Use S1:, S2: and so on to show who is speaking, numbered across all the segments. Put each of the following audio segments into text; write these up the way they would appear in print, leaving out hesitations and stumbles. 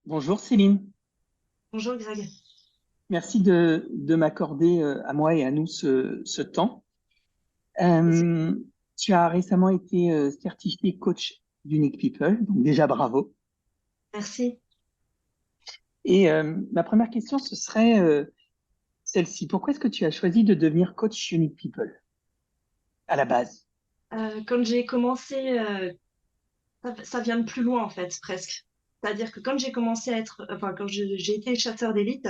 S1: Bonjour Céline,
S2: Bonjour Greg.
S1: merci de m'accorder à moi et à nous ce temps.
S2: Plaisir.
S1: Euh, Tu as récemment été certifié coach d'Unique People, donc déjà bravo.
S2: Merci.
S1: Et ma première question, ce serait celle-ci. Pourquoi est-ce que tu as choisi de devenir coach Unique People à la base?
S2: Quand j'ai commencé, ça vient de plus loin en fait, presque. C'est-à-dire que quand j'ai commencé à être, enfin quand j'ai été chasseur d'élite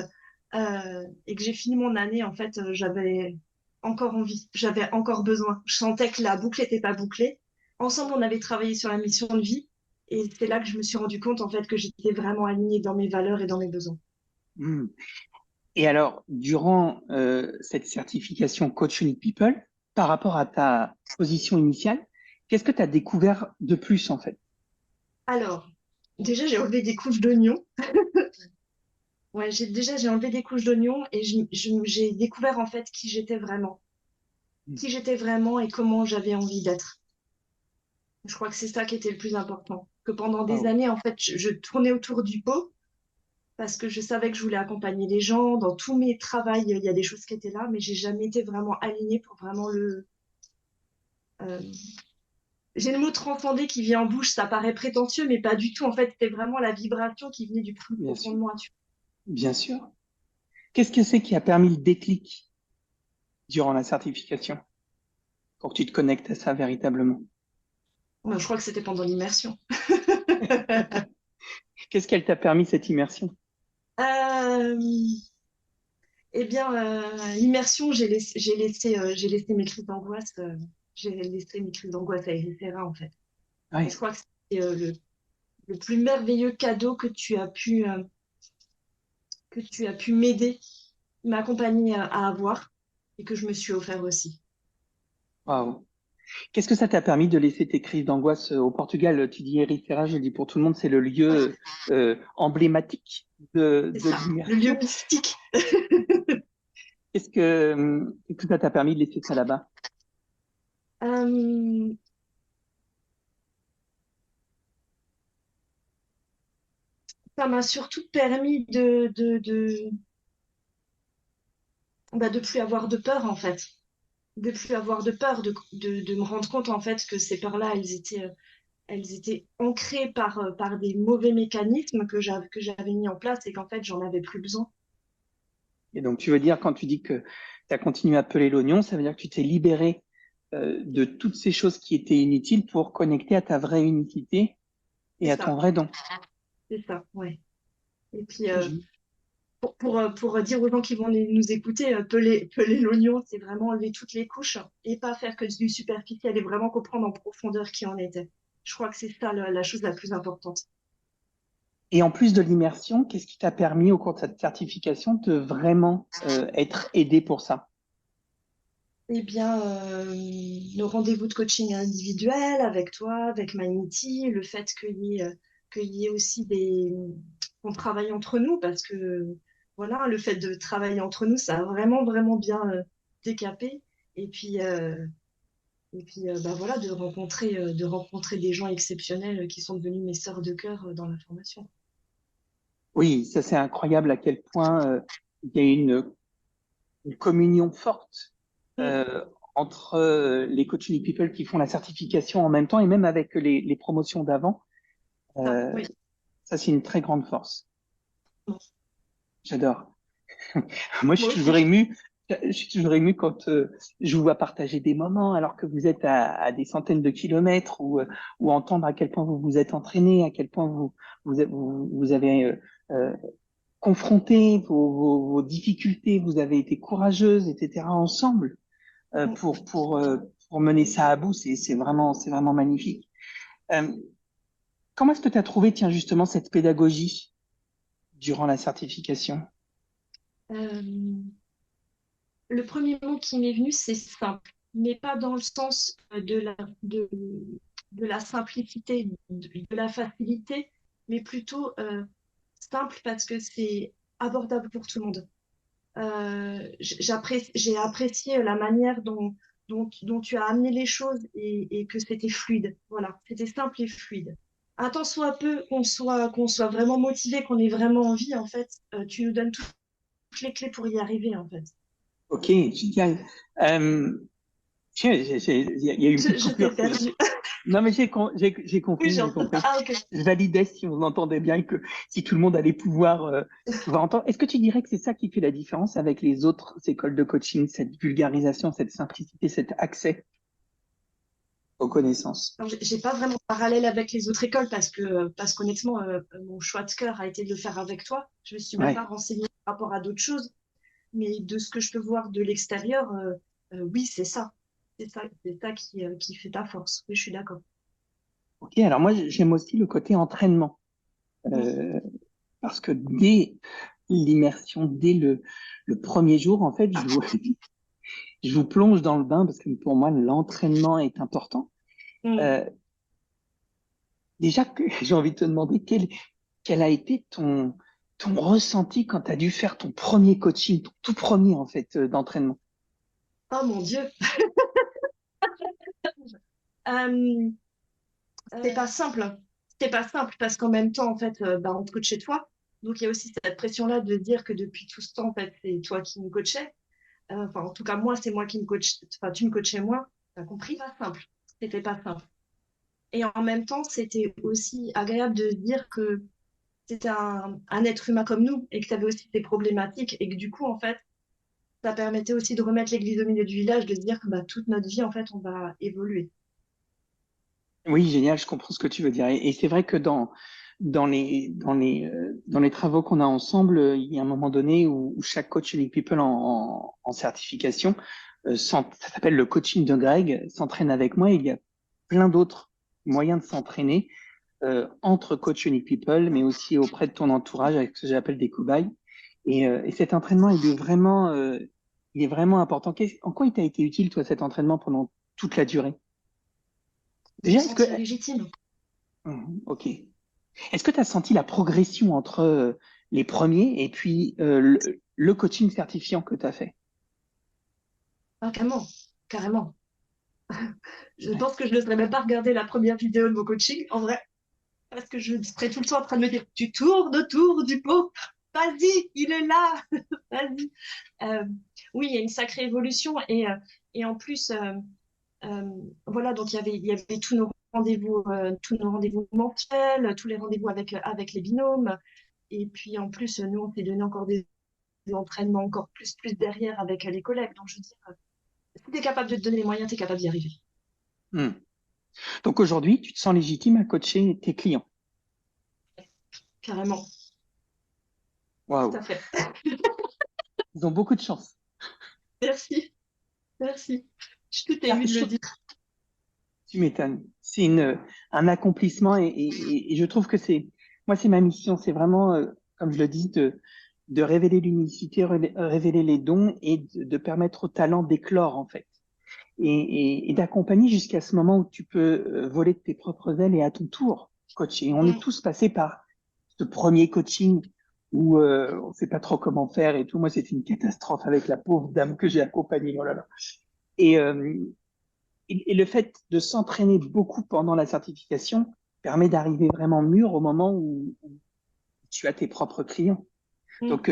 S2: et que j'ai fini mon année, en fait, j'avais encore envie, j'avais encore besoin. Je sentais que la boucle n'était pas bouclée. Ensemble, on avait travaillé sur la mission de vie et c'est là que je me suis rendu compte en fait que j'étais vraiment alignée dans mes valeurs et dans mes besoins.
S1: Hmm. Et alors, durant cette certification coach Unique People, par rapport à ta position initiale, qu'est-ce que tu as découvert de plus en fait?
S2: Alors, déjà, j'ai enlevé des couches d'oignons. Ouais, j'ai enlevé des couches d'oignons et j'ai découvert en fait qui j'étais vraiment et comment j'avais envie d'être. Je crois que c'est ça qui était le plus important. Que pendant des
S1: Wow.
S2: années, en fait, je tournais autour du pot parce que je savais que je voulais accompagner les gens. Dans tous mes travaux, il y a des choses qui étaient là, mais j'ai jamais été vraiment alignée pour vraiment le. euh, J'ai le mot transcender qui vient en bouche, ça paraît prétentieux, mais pas du tout. En fait, c'était vraiment la vibration qui venait du plus
S1: Bien
S2: profond
S1: sûr,
S2: de moi.
S1: bien sûr. Qu'est-ce que c'est qui a permis le déclic durant la certification pour que tu te connectes à ça véritablement?
S2: Je crois que c'était pendant l'immersion.
S1: Qu'est-ce qu'elle t'a permis cette immersion?
S2: Euh, Eh bien, l'immersion, j'ai laissé mes crises d'angoisse, j'ai laissé mes crises d'angoisse à Eric Serra, en fait. Et
S1: Oui.
S2: je crois que c'est le plus merveilleux cadeau que tu as pu m'aider, m'accompagner à avoir et que je me suis offert aussi.
S1: Waouh. Qu'est-ce que ça t'a permis de laisser tes crises d'angoisse au Portugal? Tu dis Ericeira, je le dis pour tout le monde, c'est le
S2: Ouais,
S1: lieu emblématique
S2: c'est
S1: de
S2: ça, le lieu
S1: l'immersion.
S2: mystique.
S1: Qu'est-ce que ça t'a permis de laisser ça là-bas?
S2: Euh, Ça m'a surtout permis de plus avoir de peur, en fait. De plus avoir de peur, de me rendre compte, en fait, que ces peurs-là, elles étaient ancrées par des mauvais mécanismes que j'avais mis en place et qu'en fait, j'en avais plus besoin.
S1: Et donc, tu veux dire, quand tu dis que tu as continué à peler l'oignon, ça veut dire que tu t'es libéré de toutes ces choses qui étaient inutiles pour connecter à ta vraie unicité
S2: C'est
S1: et à ton
S2: ça,
S1: vrai don.
S2: c'est ça, ouais. Et puis,
S1: Je-
S2: pour dire aux gens qui vont nous écouter, peler l'oignon, c'est vraiment enlever toutes les couches et pas faire que du superficiel et vraiment comprendre en profondeur qui on était. Je crois que c'est ça la chose la plus importante.
S1: Et en plus de l'immersion, qu'est-ce qui t'a permis au cours de cette certification de vraiment être aidé pour ça?
S2: Eh bien, le rendez-vous de coaching individuel avec toi, avec Mindity, le fait qu'il y ait aussi qu'on travaille entre nous, parce que voilà, le fait de travailler entre nous, ça a vraiment, vraiment bien décapé. Et puis, bah voilà, de rencontrer des gens exceptionnels qui sont devenus mes sœurs de cœur dans la formation.
S1: Oui, ça c'est incroyable à quel point il y a une communion forte
S2: Mm.
S1: entre les coaching people qui font la certification en même temps et même avec les promotions d'avant.
S2: Ça,
S1: Euh,
S2: oui.
S1: Ça c'est une très grande force.
S2: Bon.
S1: J'adore. Moi,
S2: Moi aussi.
S1: je suis toujours ému quand je vous vois partager des moments alors que vous êtes à des centaines de kilomètres ou entendre à quel point vous vous êtes entraîné, à quel point vous avez confronté vos difficultés, vous avez été courageuse, etc. ensemble
S2: Mm.
S1: pour mener ça à bout. C'est vraiment magnifique. Euh, Comment est-ce que tu as trouvé, tiens, justement, cette pédagogie durant la certification?
S2: Euh, Le premier mot qui m'est venu, c'est simple, mais pas dans le sens de la simplicité, de la facilité, mais plutôt simple parce que c'est abordable pour tout le monde. J'ai apprécié la manière dont tu as amené les choses et que c'était fluide. Voilà, c'était simple et fluide. Un temps soit peu, qu'on soit vraiment motivé, qu'on ait vraiment envie, en fait, tu nous donnes toutes les clés pour y arriver, en fait.
S1: Ok, génial. Euh, tiens, il y a eu une petite
S2: Je t'ai
S1: coupure.
S2: perdu.
S1: Non, mais j'ai
S2: Oui,
S1: compris, j'ai compris.
S2: Ah, ok.
S1: Je validais si on entendait bien que si tout le monde allait pouvoir entendre. Est-ce que tu dirais que c'est ça qui fait la différence avec les autres écoles de coaching, cette vulgarisation, cette simplicité, cet accès aux connaissances?
S2: Alors, j'ai pas vraiment de parallèle avec les autres écoles parce qu'honnêtement, mon choix de cœur a été de le faire avec toi. Je me suis même pas
S1: Ouais.
S2: renseignée par rapport à d'autres choses, mais de ce que je peux voir de l'extérieur, oui, c'est ça. C'est ça qui fait ta force. Oui, je suis d'accord.
S1: Ok, alors moi, j'aime aussi le côté entraînement.
S2: Mm.
S1: Euh, Parce que dès l'immersion, dès le premier jour, en fait, je vous plonge dans le bain parce que pour moi, l'entraînement est important.
S2: Mm.
S1: Euh, Déjà, j'ai envie de te demander quel a été ton ressenti quand tu as dû faire ton premier coaching, ton tout premier en fait d'entraînement.
S2: Oh mon Dieu. Euh, c'est pas simple. C'est pas simple parce qu'en même temps, en fait, bah, on te coach chez toi. Donc, il y a aussi cette pression-là de dire que depuis tout ce temps, en fait, c'est toi qui me coachais. Enfin, en tout cas, moi, c'est moi qui me coach. Enfin, tu me coachais moi. T'as compris? Pas simple. C'était pas simple. Et en même temps, c'était aussi agréable de dire que c'était un être humain comme nous et que tu avais aussi des problématiques et que du coup, en fait, ça permettait aussi de remettre l'église au milieu du village, de se dire que bah, toute notre vie, en fait, on va évoluer.
S1: Oui, génial, je comprends ce que tu veux dire. Et c'est vrai que dans les travaux qu'on a ensemble, il y a un moment donné où chaque coach Unique People en certification, ça s'appelle le coaching de Greg, s'entraîne avec moi. Il y a plein d'autres moyens de s'entraîner entre coach Unique People, mais aussi auprès de ton entourage avec ce que j'appelle des cobayes. Et cet entraînement, il est vraiment important. En quoi il t'a été utile, toi, cet entraînement pendant toute la durée?
S2: De me
S1: Déjà, est-ce que...
S2: sentir légitime.
S1: Ok. Est-ce que tu as senti la progression entre les premiers et puis le coaching certifiant que tu as fait?
S2: Ah, carrément, carrément. Je
S1: Ouais.
S2: pense que je ne serais même pas regarder la première vidéo de mon coaching, en vrai, parce que je serais tout le temps en train de me dire, tu tournes autour du pot, vas-y, il est là, vas-y. Euh, oui, il y a une sacrée évolution et en plus, voilà, donc il y avait tous nos rendez-vous mensuels, tous les rendez-vous avec les binômes. Et puis en plus, nous, on s'est donné encore des entraînements encore plus derrière avec les collègues. Donc je veux dire, si tu es capable de te donner les moyens, tu es capable d'y arriver.
S1: Hmm. Donc aujourd'hui, tu te sens légitime à coacher tes clients.
S2: Carrément. Tout
S1: Waouh.
S2: à fait.
S1: Ils ont beaucoup de chance.
S2: Merci. Merci. Je suis toute
S1: Ah,
S2: émue de le dire.
S1: tu m'étonnes. C'est un accomplissement et je trouve que moi, c'est ma mission. C'est vraiment, comme je le dis, de révéler l'unicité, révéler les dons et de permettre au talent d'éclore, en fait. Et d'accompagner jusqu'à ce moment où tu peux voler de tes propres ailes et à ton tour coacher. On est
S2: Mm.
S1: tous passés par ce premier coaching où on sait pas trop comment faire et tout. Moi, c'était une catastrophe avec la pauvre dame que j'ai accompagnée. Oh là là. Et, euh, et le fait de s'entraîner beaucoup pendant la certification permet d'arriver vraiment mûr au moment où tu as tes propres clients.
S2: Mm.
S1: Donc,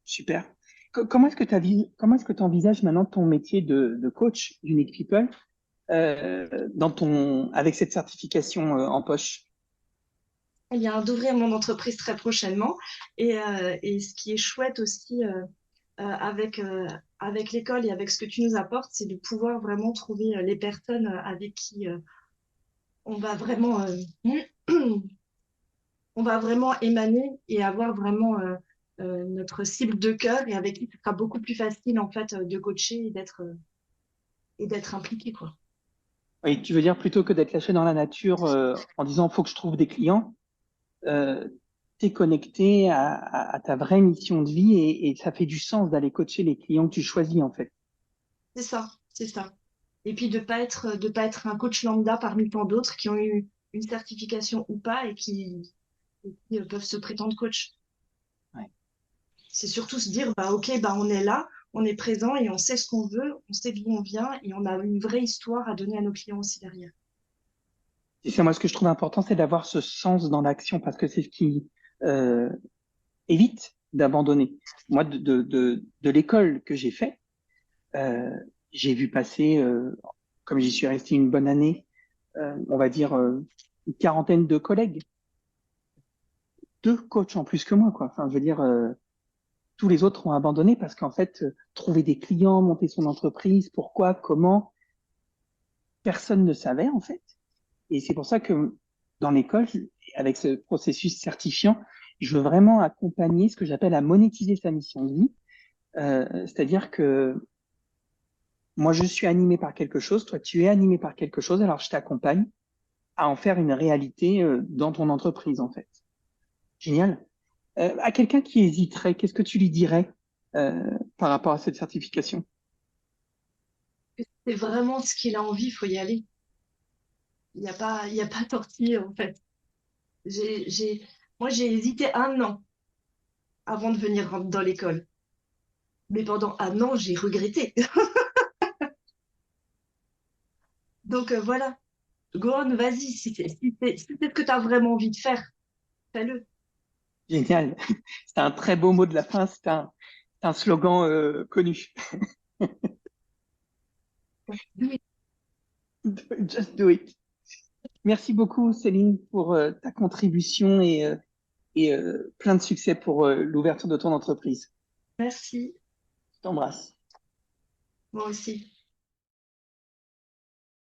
S1: super. Comment est-ce que tu envisages maintenant ton métier de coach Unique People avec cette certification en poche?
S2: Il y a d'ouvrir mon entreprise très prochainement. Et ce qui est chouette aussi avec l'école et avec ce que tu nous apportes, c'est de pouvoir vraiment trouver les personnes avec qui on va vraiment, on va vraiment émaner et avoir vraiment notre cible de cœur et avec qui ce sera beaucoup plus facile en fait de coacher et d'être impliqué quoi.
S1: Oui, tu veux dire plutôt que d'être lâché dans la nature en disant faut que je trouve des clients, t'es connecté à ta vraie mission de vie et ça fait du sens d'aller coacher les clients que tu choisis en fait.
S2: C'est ça, c'est ça. Et puis de pas être un coach lambda parmi tant d'autres qui ont eu une certification ou pas et qui peuvent se prétendre coach.
S1: Ouais.
S2: C'est surtout se dire, bah, ok, bah, on est là, on est présent et on sait ce qu'on veut, on sait d'où on vient et on a une vraie histoire à donner à nos clients aussi derrière.
S1: Et c'est moi ce que je trouve important, c'est d'avoir ce sens dans l'action parce que c'est ce qui euh, évite d'abandonner. Moi, de l'école que j'ai fait, euh, j'ai vu passer, comme j'y suis resté une bonne année, on va dire une quarantaine de collègues, deux coachs en plus que moi, quoi. Enfin, je veux dire, tous les autres ont abandonné parce qu'en fait, trouver des clients, monter son entreprise, pourquoi, comment, personne ne savait en fait. Et c'est pour ça que dans l'école, avec ce processus certifiant, je veux vraiment accompagner ce que j'appelle à monétiser sa mission de vie. C'est-à-dire que moi, je suis animé par quelque chose, toi, tu es animé par quelque chose, alors je t'accompagne à en faire une réalité dans ton entreprise, en fait. Génial. À quelqu'un qui hésiterait, qu'est-ce que tu lui dirais par rapport à cette certification?
S2: C'est vraiment ce qu'il a envie, il faut y aller. Il y a pas tortille, en fait. J'ai, j'ai, moi, j'ai hésité un an avant de venir dans l'école. Mais pendant un an, j'ai regretté. Donc voilà, go on, vas-y. Si c'est ce que tu as vraiment envie de faire, fais-le.
S1: Génial. C'est un très beau mot de la fin, c'est un slogan connu.
S2: Oui.
S1: Just do it. Merci beaucoup, Céline, pour ta contribution et plein de succès pour l'ouverture de ton entreprise.
S2: Merci,
S1: Je t'embrasse.
S2: moi aussi.